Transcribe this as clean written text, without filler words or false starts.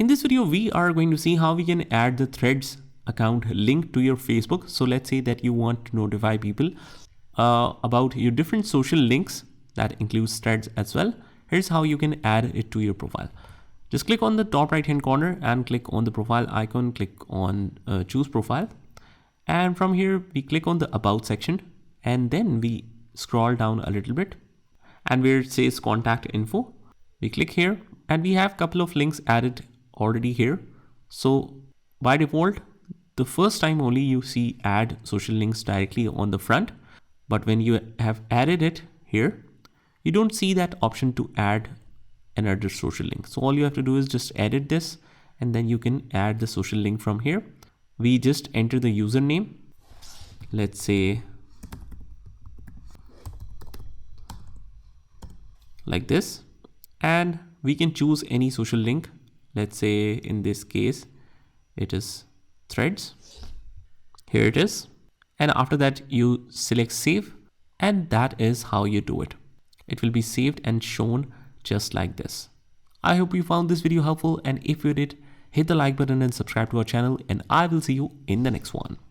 In this video, we are going to see how we can add the Threads account link to your Facebook. So let's say that you want to notify people about your different social links that includes Threads as well. Here's how you can add it to your profile. Just click on the top right hand corner and click on the profile icon, click on choose profile. And from here, we click on the about section and then we scroll down a little bit and where it says contact info, we click here and we have a couple of links added already here. So by default, the first time only you see add social links directly on the front, but when you have added it here, you don't see that option to add another social link. So all you have to do is just edit this and then you can add the social link from here. We just enter the username. Let's say like this, and we can choose any social link. Let's say in this case, it is Threads. Here it is. And after that, you select save, and that is how you do it. It will be saved and shown just like this. I hope you found this video helpful, and if you did, hit the like button and subscribe to our channel, and I will see you in the next one.